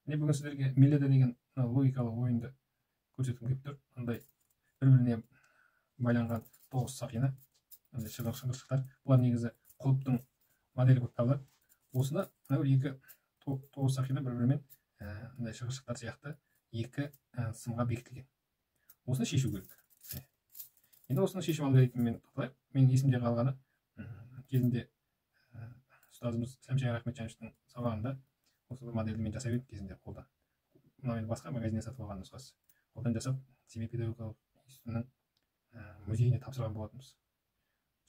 Міне бүгін сіздерге меледа деген логикалық ойынды көрсеткім келіп тұр. Андай бір-біріне байланған 9 сақина, андай шығыршықтар. Бұлар негізі құлыптың моделі болып табылады. Осыны мына екі 9 сақина бір-бірімен андай шығыршықтар сияқты екі сымға бекітілген. Осыны шешу керек. Енді осыны шешіп алу керектігін тоқталайық. Менің есімде қалғаны кезінде ұстазымыз Сәмшайыр Ахметжановичтің сабағында осы модельді мен жасап едім кезінде қолдан. Мына мен басқа магазиннен сатып алған нұсқасы. Қолдан жасап Семей педагогикалық институтының музейіне тапсырған болатынбыз.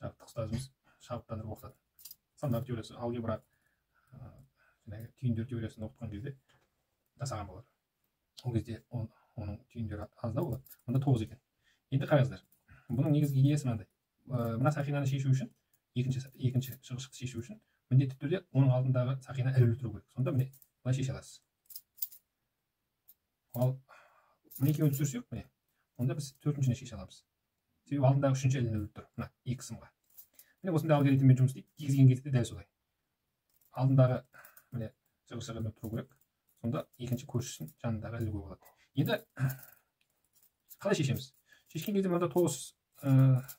Жарықтық ұстазымыз шабыттандырып оқытатын. Сандар теориясы, алгебра, түйіндер теориясын оқытқан кезде жасаған болар. Ол кезде оның түйіндері аздау болады. Онда 9 екен. Енді қараңыздар. Бұның негізгі идеясы мынандай. Мына сақинаны шешу үшін, екінші шығыршықты шешу үшін міндетті түрде оның алдындағы сақина ілулі тұру керек. Сонда міне былай шеше аласыз. Ал мына екеуін түсірсек, міне, онда біз төртіншіні шеше аламыз. Себебі алдындағы үшінші ілулі тұр. Мына екі сымға. Міне осындай алгоритммен жұмыс істейді. Кез-келген кезде дәл солай. Алдындағы міне шығыршығы тұру керек. Сонда екінші көршісін жанындағы ілуге болады. Енді қалай шешеміз? Шешкен кезде мында 9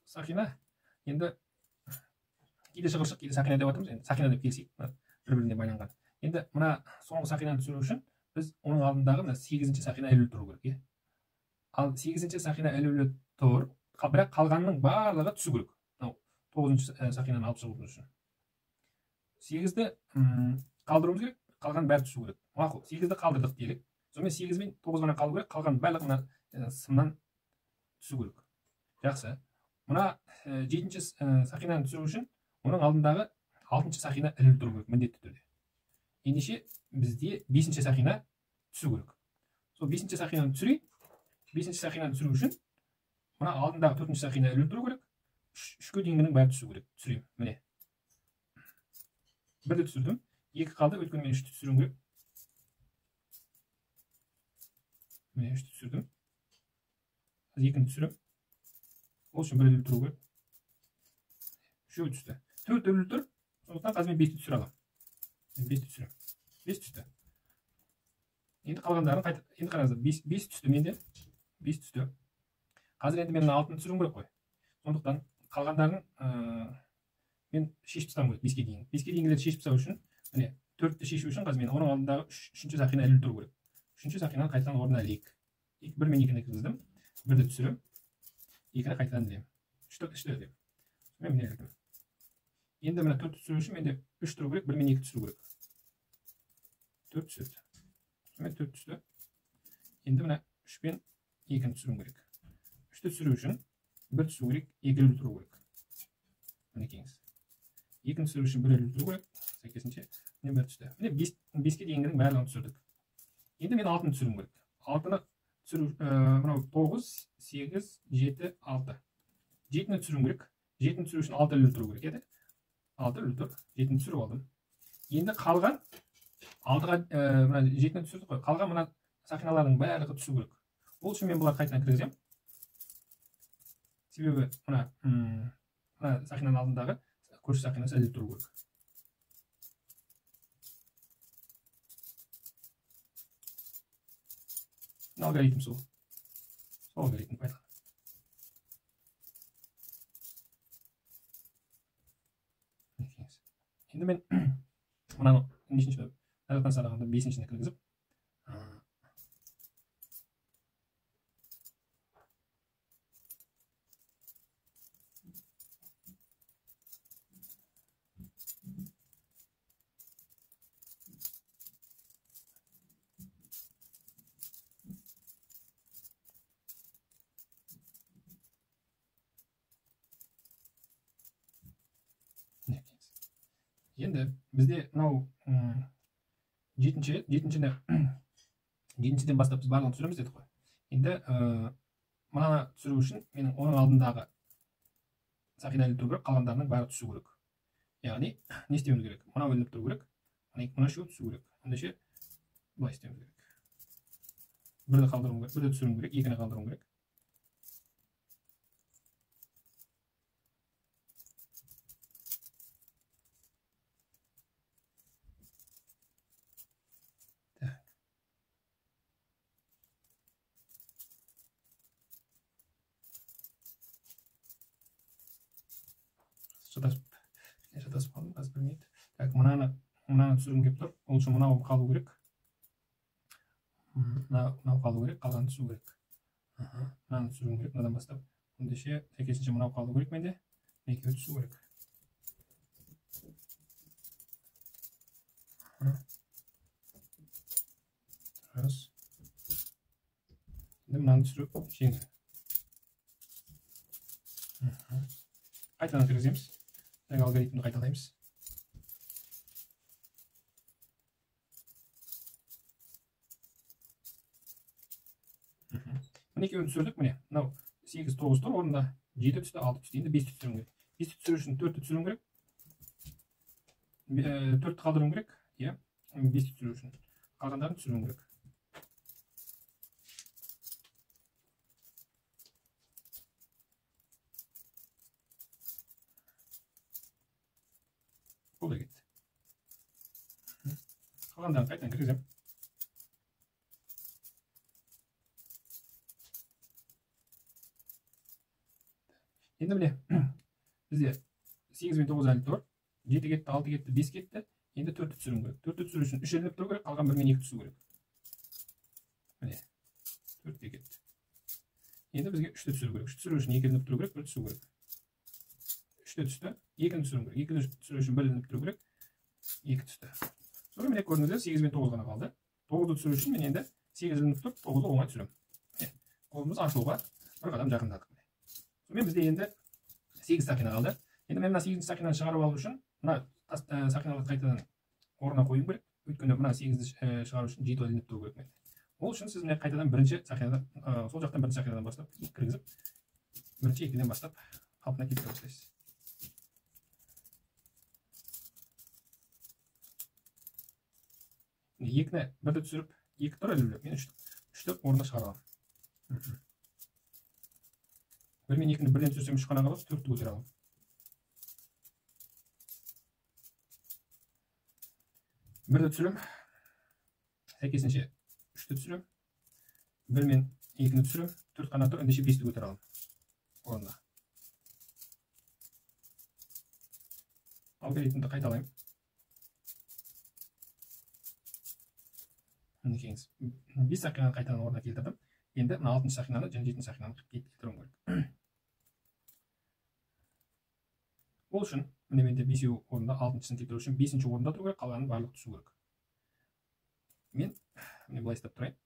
сақина. Енді кейде шығыршық, кейде сақина деп атаймыз. Енді сақина деп келсек, бір-біріне байланған. Енді мына соңғы сақинаны түсіру үшін біз оның алдындағы 8-ші сақина ілулі тұру керек. Ал 8-ші сақина ілулі тұр, бірақ қалғанның барлығы түсу керек. 9-ші сақинаны алып шығу үшін. 8-ді қалдыруымыз керек, қалған бәрі түсу керек. Мақұл, 8-ді қалдырдық делік. Сонымен 8 мен 9 ғана қалу керек, қалған барлығы сымнан түсу керек. Жақсы. Мына 7-ші сақинаны түсіру үшін оның алдындағы 6-ші сақина ілулі тұру керек, міндетті түрде. Ендеше бізде 5-ші сақина түсу керек. Сол 5-ші сақинаны түсірейік. 5-ші сақинаны түсіру үшін мына алдындағы 4-ші сақина ілулі тұру керек. 3-ке дейінгінің бәрі түсу керек. Түсіреймін. Міне. 1-ді түсірдім. 2 қалды, өйткені мен 3-ті түсіруім керек. Міне 3-ті түсірдім. 2-ні түсірем. Ол үшін 1 ілулі тұру керек. 3 түсті. 4 ілулі тұр. Сондықтан қазір мен 5-ті түсіре аламын. 5-ті түсірем. 5 түсті. Енді қалғандарын қайта. Енді қараңыздар. 5 түсті менде. 5 түсті. Қазір енді мен 6-ны түсіруім керек қой. Сондықтан қалғандарын мен шешіп тастауым керек 5-ке дейін. 5-ке дейінгілерді шешіп тастау үшін, міне 4-ті шешу үшін қазір мен оның алдындағы 3-ші сақина ілулі тұру керек. 3-ші сақинаны қайтадан орнына ілейік. 1 мен 2-ні кіргіздім. 1-ді түсірем. 2-ні қайтадан ілем. 3-ті ілем. Мен міне ілдім. Енді мына 4-ті түсіру үшін менде 3 тұру керек, 1 мен 2 түсіру керек. 4 түсірді. Мен 4 түсті. Енді мына 3 пен 2-ні түсіруім керек. 3-ті түсіру үшін 1 түсіру керек, 2 ілулі тұру керек. Мінекеңіз. 2-ні түсіру үшін 1 ілулі тұру керек. Сәйкесінше міне 1 түсті. Міне 5-ке дейінгінің барлығын түсірдік. Енді мен 6-ны түсіруім керек. 6-ны түсіру, мынау 9, 8, 7, 6. 7-ні түсіруім керек. 7-ні түсіру үшін 6 ілулі тұру керек еді. 6 ілулі тұр. 7-ні түсіріп алдым. Енді қалған 7-ні түсірдік қой. Қалған мына сақиналардың барлығы түсу керек. Ол үшін мен бұлар қайтадан кіргізем. Себебі мына сақинаның алдындағы көрші сақинасы ілулі тұру керек. Алгоритм сол. Сол алгоритм пайдаланады. Енді мен мынаны нешінші жақтан сарағанда 5-шіні кіргізіп, енді бізде мынау 7-шіден бастап біз барлығын түсіреміз дедік қой. Енді мынаны түсіру үшін менің оның алдындағы сақина ілулі тұру керек, қалғандарының бәрі түсу керек. Яғни не істеуіміз керек? Мынау ілініп тұру керек, мына үшеуі түсу керек. Ендеше былай істеуіміз керек. 1-ді қалдыруым керек, 1-ді түсіруім керек, 2-ні қалдыруым керек. шатасып қалдым, қазір білмейді. Так, мынаны түсіргім келіп тұр. Ол үшін мынау қалу керек. Мынау қалу керек, қалғанын түсіру керек. Мынаны түсіргім керек, мынадан бастап. Ендеше сәйкесінше мынау қалу керек менде. Екеуі түсу керек. Раз. Енді мынаны түсіріп жеңіл. Қайтадан кіргіземіз. Алгоритмді қайталаймыз. Міне екеуін түсірдік, міне. Мынау 8, 9 тұр, орында 7 түсті, 6 түсті. Енді 5 түсірім керек. 5 түсіру үшін 4 түсірім керек. 4 қалдырым керек. 5 түсіру үшін. Қалғандарын түсірім керек. Бұл да кетті. Қалғандарын қайтадан кіргізем. Енді міне, бізде 8 мен 9 әлі тұр. 7 кетті, 6 кетті, 5 кетті. Енді 4 түсірім керек. 4 түсіру үшін 3 ілініп тұру керек, қалған 1 мен 2 түсу керек. Міне, 4 кетті. Енді бізге 3 түсіру керек. 3 түсіру үшін 2 ілініп тұру керек, 1 түсу керек. 3 түсті, 2 түсіру керек. 2 түсіру үшін 1 ілініп тұру керек, 2 түсті. Sonra міне көрдіңіздер, 8 мен 9 ғана қалды. 9-ды түсіру үшін мен енді 8 ілініп тұрып, 9-ды оңай түсірем. Қолымыз ашылуға бір қадам жақындадық. Сонымен бізде енді 8 сақина қалды. Енді мен мына 8 сақинаны шығарып алу үшін мына сақиналарды қайтадан орнына қою керек. Өйткені мына 8-ді шығару үшін 7 ілініп тұру керек. Ол үшін сіз міне қайтадан бірінші сақинадан, сол жақтан бірінші сақинадан бастап кіргізіп, бірінші 2-ден бастап қалпына келтіре бастайсыз. Екіні бірді түсіріп, 2 тұр ілілі. Мен 3-ті орнына шығарып аламын. 1 мен 2-ні бірден түсірсем 3 қана қалады, 4-ті көтере аламын. Бірді түсірем, сәйкесінше 3-ті түсірем, 1 мен 2-ні түсірем, 4 қана тұр, ендеше 5-ті көтере аламын. Орында. Алгоритмді қайталайым. Мінекеңіз. 5 сақинаны қайтадан орнына келтірдім. Енді мына 6-шы сақинаны және 7-шы сақинаны келтірем керек. Ол үшін, міне менде 5-еу орында 6-шысын келтіру үшін 5-ші орында тұру керек, қалғанын барлық түсу керек. Мен міне былай істеп тұрайын.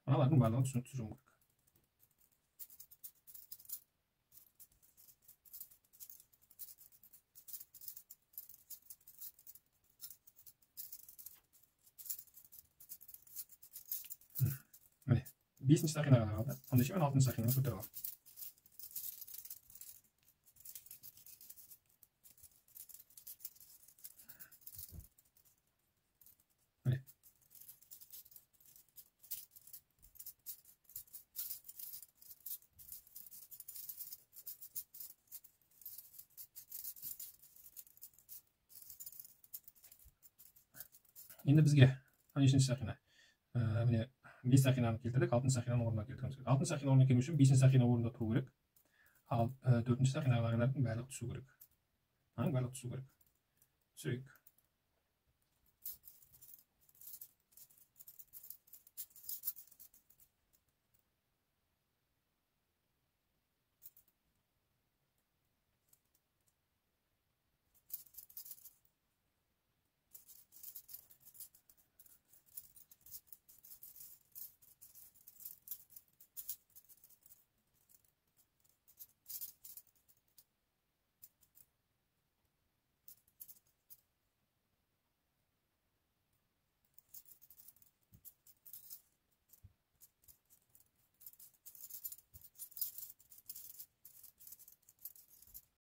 Мыналардың барлығын түсіру керек. Міне, 5-ші сақина ғана қалды. Ендеше мен 6-шы сақинаны көтере аламын. Енді бізге 13-ші сақина. Міне 5 сақинаны келтірдік, 6-шы сақинаны орнына келтіреміз керек. 6-шы сақина орнына келу үшін 5-ші сақина орнында тұру керек. Ал 4-ші сақиналардың барлығы түсу керек. Барлығы түсу керек. Түсірейік.